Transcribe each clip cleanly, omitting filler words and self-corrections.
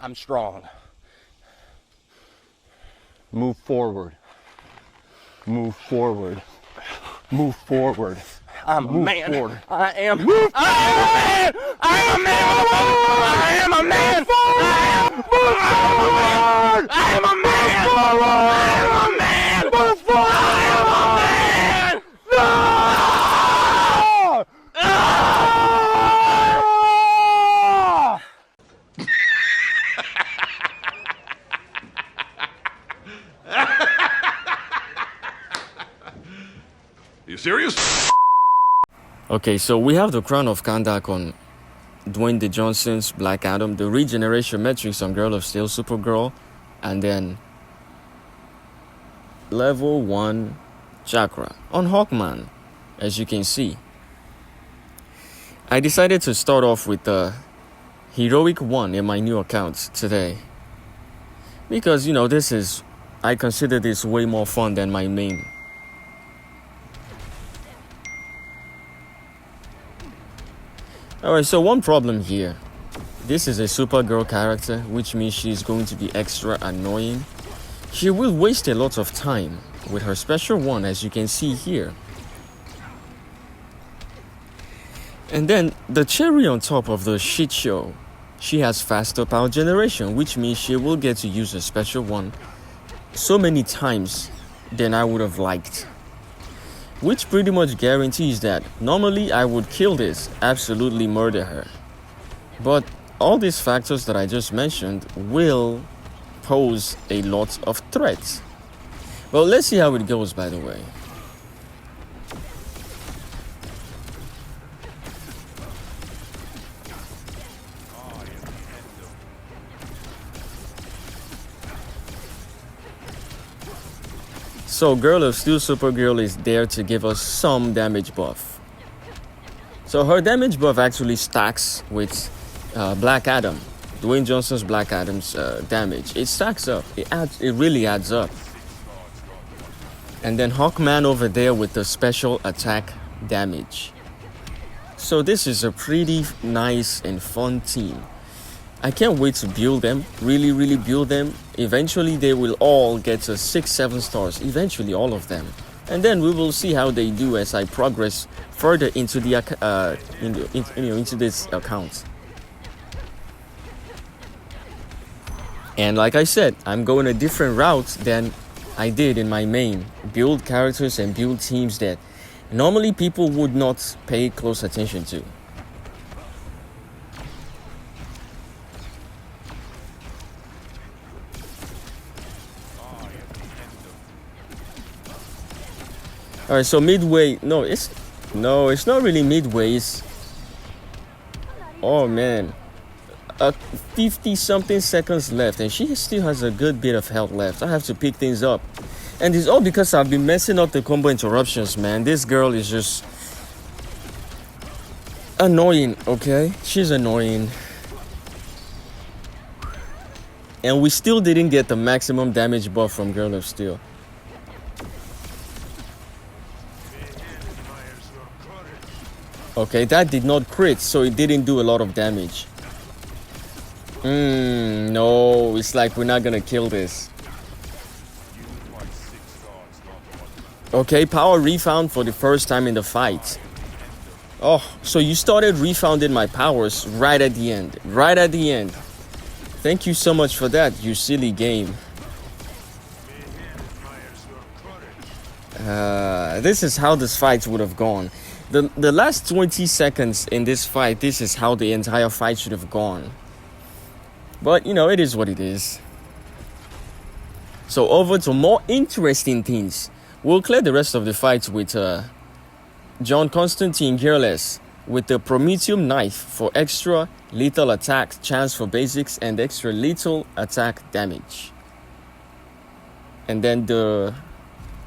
I'm strong. Move forward. Move forward. Move forward. I'm a man. Forward. I am. Move I am a man. I am a man. Move forward. I am a man. I am a man. Move forward. I am a man. No! You serious? Okay, so we have the Crown of Kandak on Dwayne The Johnson's Black Adam, the Regeneration Metrics on Girl of Steel, Supergirl, and then Level 1 Chakra on Hawkman, as you can see. I decided to start off with the Heroic 1 in my new account today. Because, you know, I consider this way more fun than my main. Alright, so one problem here. This is a Supergirl character, which means she's going to be extra annoying. She will waste a lot of time with her special one, as you can see here. And then, the cherry on top of the shit show, she has faster power generation, which means she will get to use her special one so many times than I would have liked. Which pretty much guarantees that normally I would kill this, absolutely murder her. But all these factors that I just mentioned will pose a lot of threats. Well, let's see how it goes, by the way. So Girl of Steel Supergirl is there to give us some damage buff. So her damage buff actually stacks with Black Adam, Dwayne Johnson's Black Adam's damage. It stacks up. It really adds up. And then Hawkman over there with the special attack damage. So this is a pretty nice and fun team. I can't wait to build them, really build them. Eventually they will all get to 6-7 stars, eventually all of them. And then we will see how they do as I progress further into the into this account. And like I said, I'm going a different route than I did in my main. Build characters and build teams that normally people would not pay close attention to. Alright, so midway, no, it's not really midway, oh man, 50 something seconds left and she still has a good bit of health left. I have to pick things up. And it's all because I've been messing up the combo interruptions, man. This girl is just annoying, okay? She's annoying. And we still didn't get the maximum damage buff from Girl of Steel. Okay, that did not crit, so it didn't do a lot of damage. No, it's like we're not gonna kill this. Okay, power refound for the first time in the fight. Oh, so you started refounding my powers right at the end. Right at the end. Thank you so much for that, you silly game. This is how this fight would have gone. The last 20 seconds in this fight, this is how the entire fight should have gone. But, you know, it is what it is. So over to more interesting things. We'll clear the rest of the fights with John Constantine Gearless with the Prometheum Knife for extra lethal attack chance for basics and extra lethal attack damage. And then the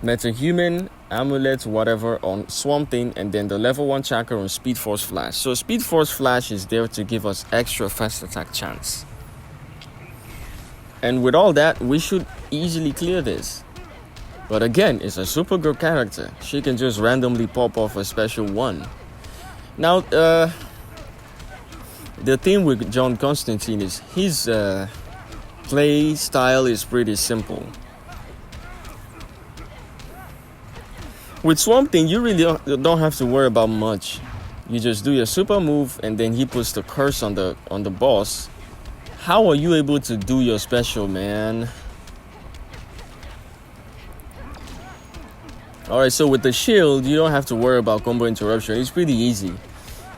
Metahuman Amulet, whatever, on Swamp Thing, and then the level 1 chakra on Speed Force Flash. So Speed Force Flash is there to give us extra fast attack chance. And with all that, we should easily clear this. But again, it's a Supergirl character. She can just randomly pop off a special one. Now, the thing with John Constantine is play style is pretty simple. With Swamp Thing, you really don't have to worry about much. You just do your super move, and then he puts the curse on the boss. How are you able to do your special, man? Alright, so with the shield, you don't have to worry about combo interruption. It's pretty easy.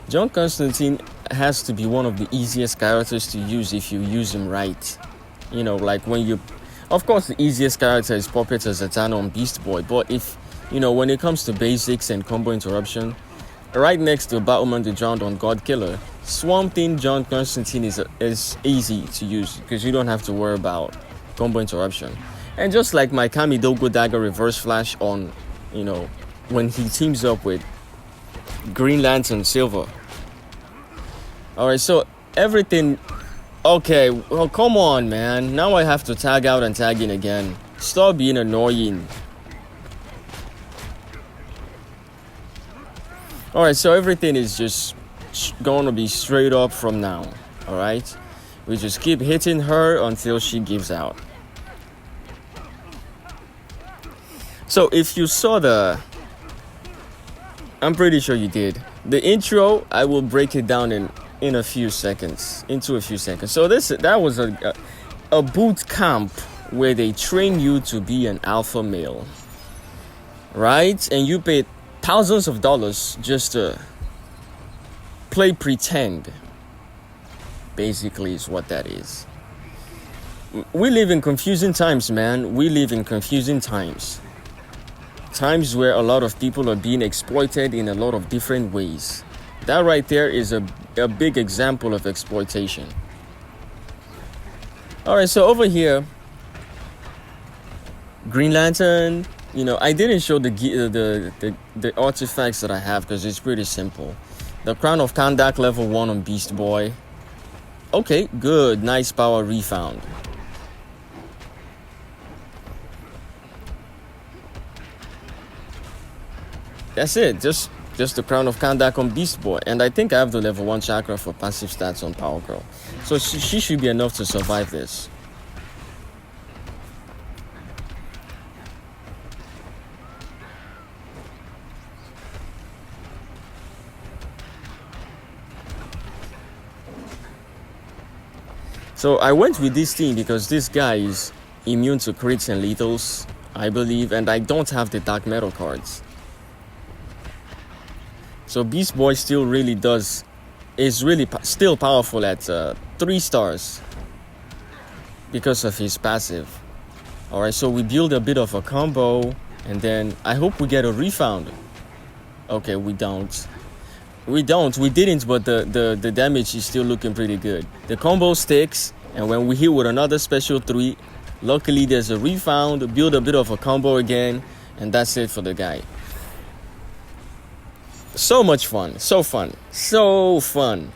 John Constantine has to be one of the easiest characters to use if you use him right. You know, like when you... Of course, the easiest character is Puppet or Zatanna on Beast Boy, but if... You know, when it comes to basics and combo interruption, right next to Batwoman the Drowned on God Killer, Swamp Thing John Constantine is easy to use because you don't have to worry about combo interruption. And just like my Kamidogo Dagger Reverse Flash on, you know, when he teams up with Green Lantern Silver. Alright, so everything... Okay, well, come on, man. Now I have to tag out and tag in again. Stop being annoying. Alright, so everything is just going to be straight up from now. Alright? We just keep hitting her until she gives out. So if you saw the... I'm pretty sure you did. The intro, I will break it down in a few seconds. Into a few seconds. So that was a boot camp where they train you to be an alpha male. Right? And you paid thousands of dollars just to play pretend. Basically is what that is. We live in confusing times, man. We live in confusing times. Times where a lot of people are being exploited in a lot of different ways. That right there is a big example of exploitation. Alright, so over here, Green Lantern. You know, I didn't show the artifacts that I have because it's pretty simple. The Crown of Kandak level 1 on Beast Boy. Okay, good. Nice power refound. That's it. Just the Crown of Kandak on Beast Boy. And I think I have the level 1 chakra for passive stats on Power Girl. So she should be enough to survive this. So I went with this team because this guy is immune to crits and lethals, I believe, and I don't have the Dark Metal cards. So Beast Boy still is really still powerful at 3 stars because of his passive. Alright, so we build a bit of a combo, and then I hope we get a refound. Okay, we don't. We didn't, but the damage is still looking pretty good. The combo sticks, and when we hit with another special 3, luckily there's a refound, build a bit of a combo again, and that's it for the guy. So much fun, so fun, so fun.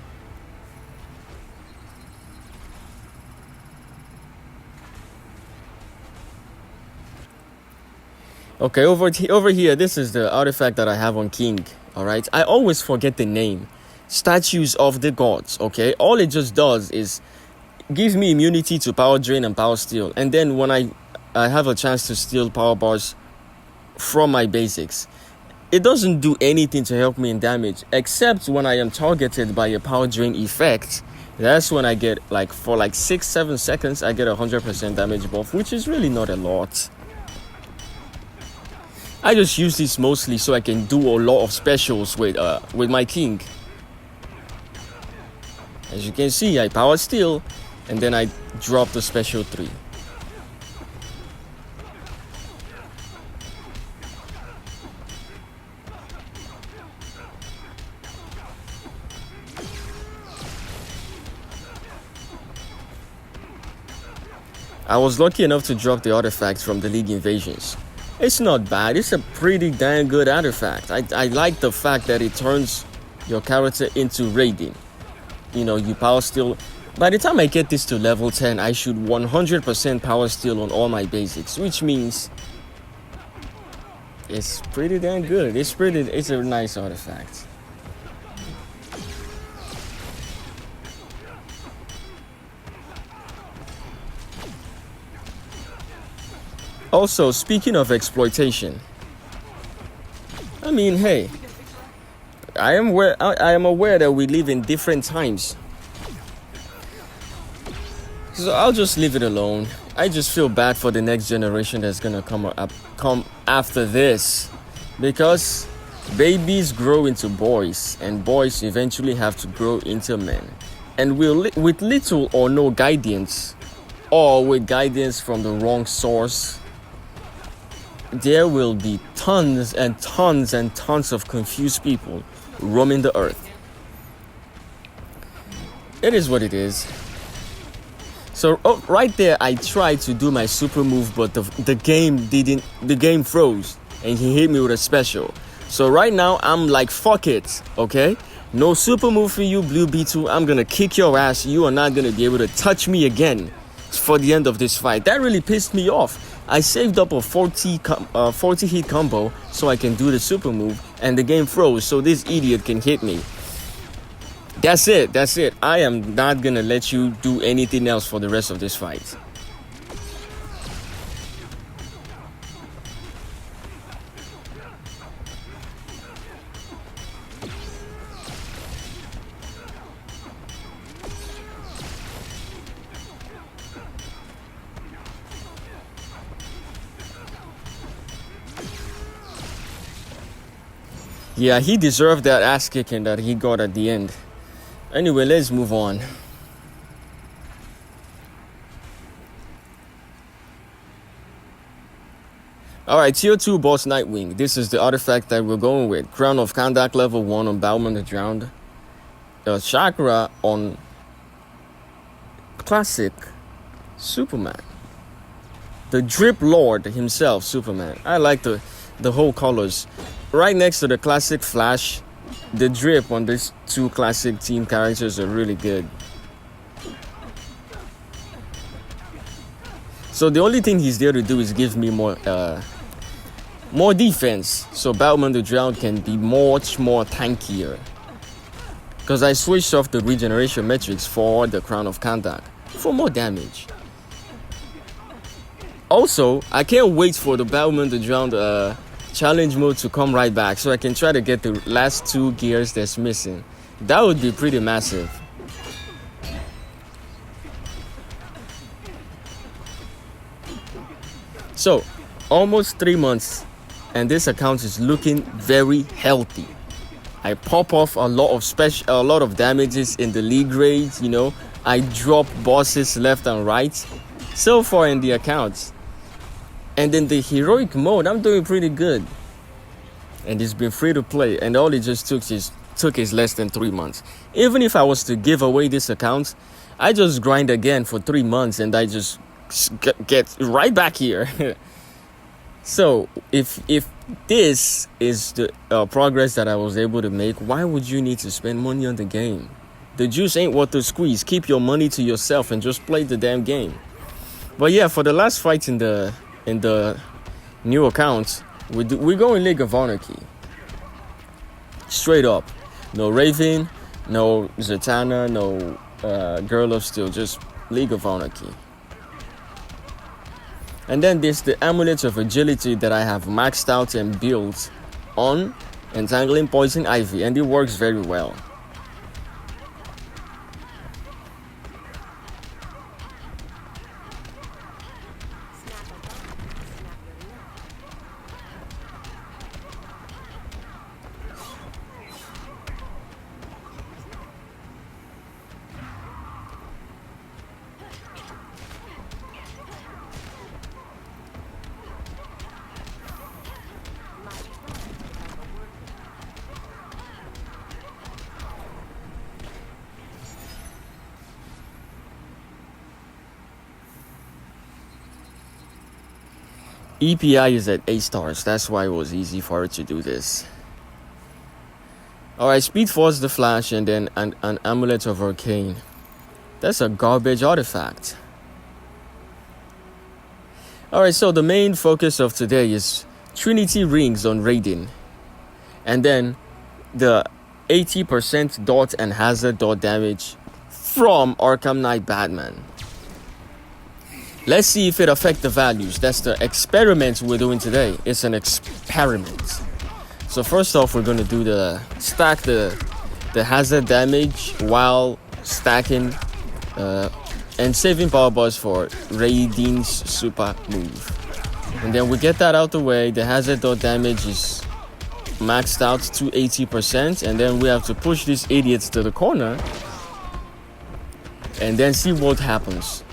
Okay, over here, this is the artifact that I have on King. Alright, I always forget the name. Statues of the Gods, okay? All it just does is give me immunity to power drain and power steal. And then when I have a chance to steal power bars from my basics, it doesn't do anything to help me in damage, except when I am targeted by a power drain effect. That's when I get, like, for like 6-7 seconds, I get 100% damage buff, which is really not a lot. I just use this mostly so I can do a lot of specials with my King. As you can see, I power steal, and then I drop the special 3. I was lucky enough to drop the artifact from the League Invasions. It's not bad. It's a pretty damn good artifact. I like the fact that it turns your character into raiding. You know, you power steal. By the time I get this to level 10, I should 100% power steal on all my basics, which means it's pretty damn good. It's a nice artifact. Also, speaking of exploitation, I mean, hey, I am aware that we live in different times. So I'll just leave it alone. I just feel bad for the next generation that's gonna come after this, because babies grow into boys, and boys eventually have to grow into men. And with little or no guidance, or with guidance from the wrong source, there will be tons and tons and tons of confused people roaming the earth. It is what it is. So right there, I tried to do my super move, but the game froze, and he hit me with a special. So right now, I'm like, fuck it, okay? No super move for you, Blue Beetle. I'm gonna kick your ass. You are not gonna be able to touch me again for the end of this fight. That really pissed me off. I saved up a 40 hit combo so I can do the super move, and the game froze so this idiot can hit me. That's it. I am not gonna let you do anything else for the rest of this fight. Yeah, he deserved that ass kicking that he got at the end. Anyway, let's move on. Alright, tier 2 boss Nightwing. This is the artifact that we're going with. Crown of Kandak level 1 on Batman the Drowned. Chakra on classic Superman. The Drip Lord himself, Superman. I like the whole colors. Right next to the classic Flash, the drip on these two classic team characters are really good. So the only thing he's there to do is give me more defense, so Batman the Drowned can be much more tankier. Because I switched off the regeneration metrics for the Crown of Kandak for more damage. Also, I can't wait for the Batman the Drowned challenge mode to come right back so I can try to get the last 2 gears that's missing. That would be pretty massive. So, almost 3 months, and this account is looking very healthy. I pop off a lot of damages in the league raids, you know. I drop bosses left and right. So far in the accounts. And in the heroic mode, I'm doing pretty good. And it's been free to play, and all it just took is less than 3 months. Even if I was to give away this account, I just grind again for 3 months and I just get right back here. So if this is the progress that I was able to make, why would you need to spend money on the game? The juice ain't worth the squeeze. Keep your money to yourself and just play the damn game. But yeah, for the last fight in the new account, we're going League of Anarchy. Straight up. No Raven, no Zatanna, no Girl of Steel, just League of Anarchy. And then there's the Amulet of Agility that I have maxed out and built on Entangling Poison Ivy, and it works very well. EPI is at 8 stars, that's why it was easy for her to do this. Alright, Speed Force the Flash, and then an Amulet of Arcane. That's a garbage artifact. Alright, so the main focus of today is Trinity Rings on Raiden. And then the 80% dot and hazard dot damage from Arkham Knight Batman. Let's see if it affects the values. That's the experiment we're doing today. It's an experiment. So first off, we're gonna do the stack the hazard damage while stacking and saving power bars for Raideen's super move. And then we get that out the way. The hazard dot damage is maxed out to 80%, and then we have to push these idiots to the corner and then see what happens.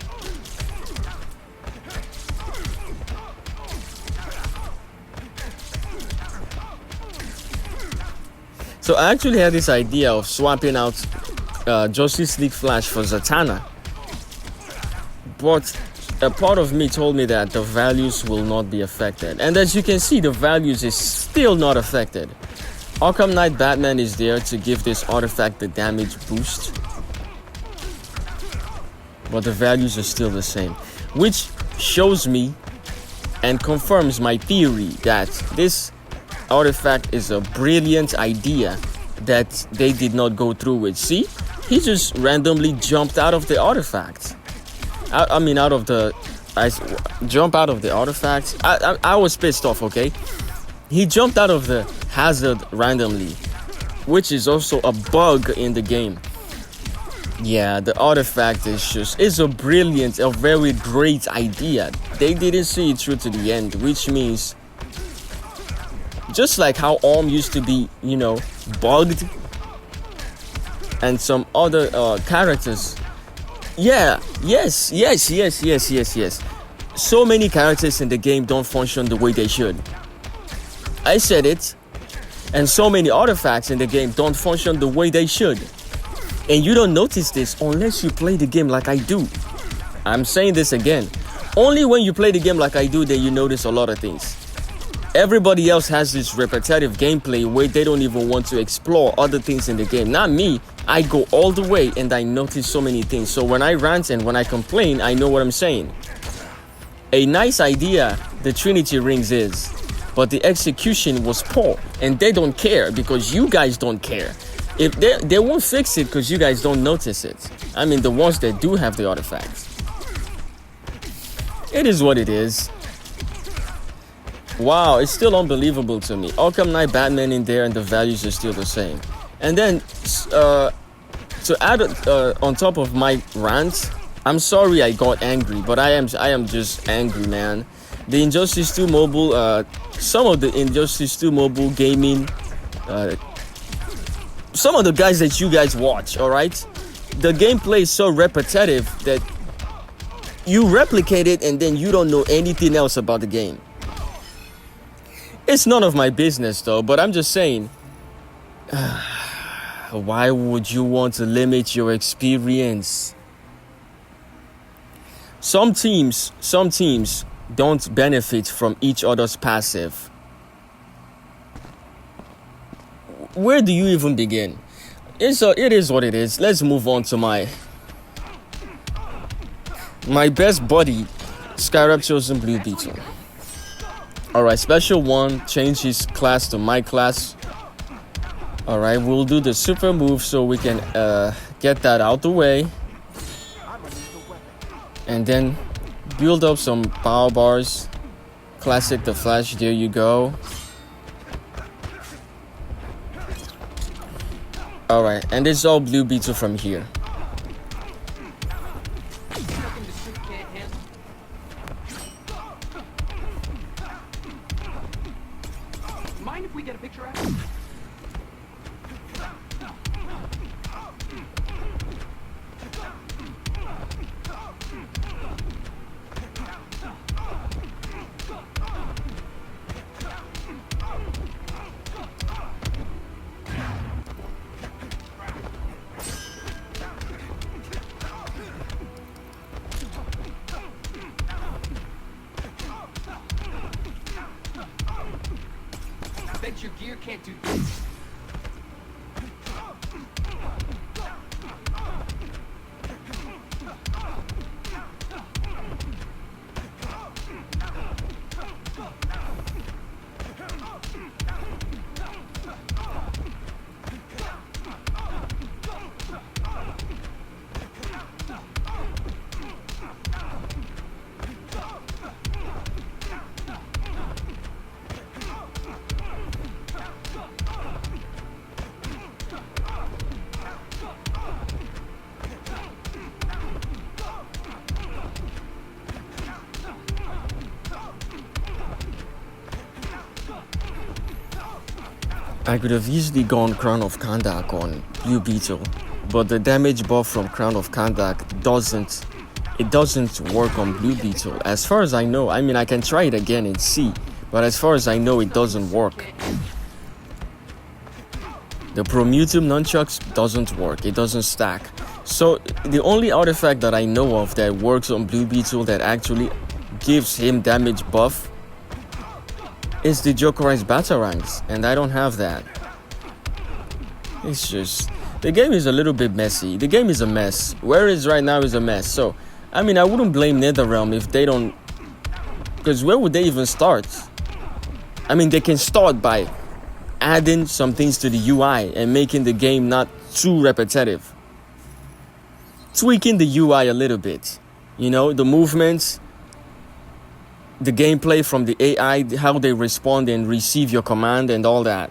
So I actually had this idea of swapping out Justice League Flash for Zatanna, but a part of me told me that the values will not be affected. And as you can see, the values is still not affected. Arkham Knight Batman is there to give this artifact the damage boost, but the values are still the same, which shows me and confirms my theory that this artifact is a brilliant idea that they did not go through with. See, he just randomly jumped out of the artifact. I jump out of the artifact. I was pissed off, okay? He jumped out of the hazard randomly, which is also a bug in the game. Yeah, the artifact is a brilliant, a very great idea. They didn't see it through to the end, which means just like how Orm used to be, you know, bugged, and some other characters. Yeah, yes. So many characters in the game don't function the way they should. I said it. And so many artifacts in the game don't function the way they should. And you don't notice this unless you play the game like I do. I'm saying this again. Only when you play the game like I do that you notice a lot of things. Everybody else has this repetitive gameplay where they don't even want to explore other things in the game. Not me. I go all the way and I notice so many things. So when I rant and when I complain, I know what I'm saying. A nice idea, the Trinity Rings is, but the execution was poor, and they don't care because you guys don't care. If they won't fix it because you guys don't notice it. I mean, the ones that do have the artifacts. It is what it is. Wow, it's still unbelievable to me. Arkham Knight Batman in there and the values are still the same. And then to add on top of my rant, I'm sorry I got angry, but I am just angry, man. The Injustice 2 mobile, some of the Injustice 2 mobile gaming, some of the guys that you guys watch, all right? The gameplay is so repetitive that you replicate it and then you don't know anything else about the game. It's none of my business though, but I'm just saying, why would you want to limit your experience? Some teams don't benefit from each other's passive. Where do you even begin? It is what it is. Let's move on to my best buddy, Skyrim Chosen Blue Beetle. Alright, special one, change his class to my class. Alright, we'll do the super move so we can get that out the way. And then build up some power bars. Classic the Flash, there you go. Alright, and it's all Blue Beetle from here. Mind if we get a picture out? Bet your gear can't do this. I could have easily gone Crown of Kandak on Blue Beetle, but the damage buff from Crown of Kandak doesn't work on Blue Beetle. As far as I know, I mean, I can try it again and see, but as far as I know, it doesn't work. The Promutum Nunchucks doesn't work, it doesn't stack. So the only artifact that I know of that works on Blue Beetle that actually gives him damage buff is the Jokerized Batarangs, and I don't have that. It's just, the game is a little bit messy. The game is a mess. Where it is right now is a mess. So, I mean, I wouldn't blame NetherRealm if they don't, because where would they even start? I mean, they can start by adding some things to the UI and making the game not too repetitive. Tweaking the UI a little bit. You know, the movements, the gameplay from the AI, how they respond and receive your command and all that.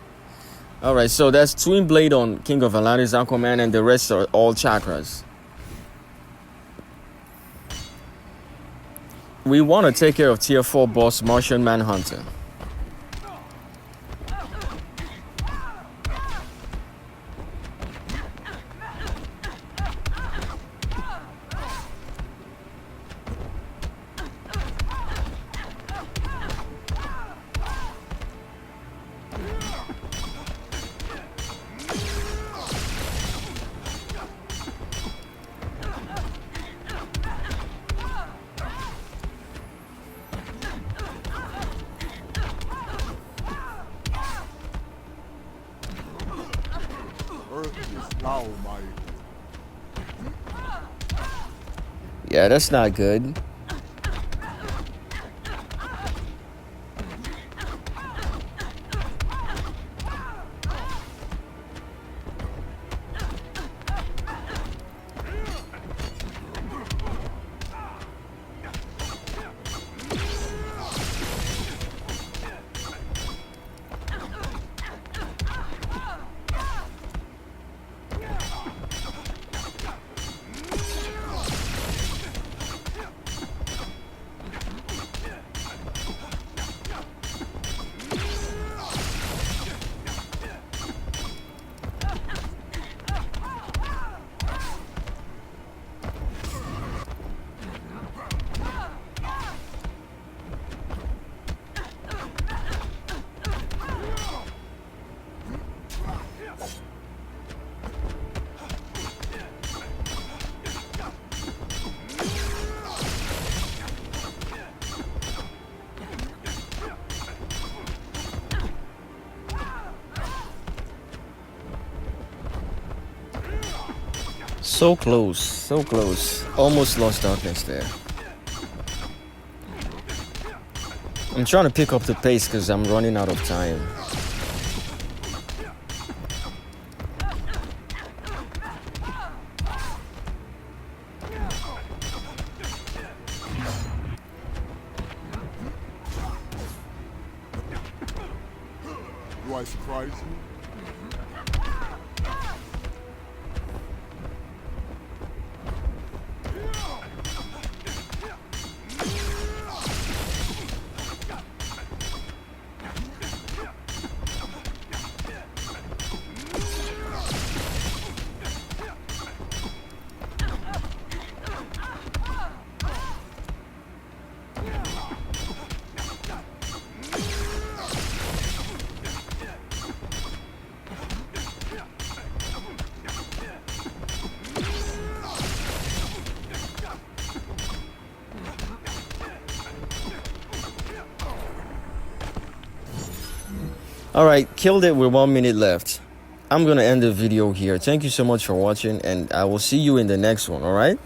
Alright, so that's Twin Blade on King of Atlantis, Aquaman, and the rest are all chakras. We want to take care of tier 4 boss Martian Manhunter. Yeah, that's not good. So close, so close. Almost lost darkness there. I'm trying to pick up the pace because I'm running out of time. Do I surprise you? Alright, killed it with 1 minute left. I'm gonna end the video here. Thank you so much for watching, and I will see you in the next one, alright?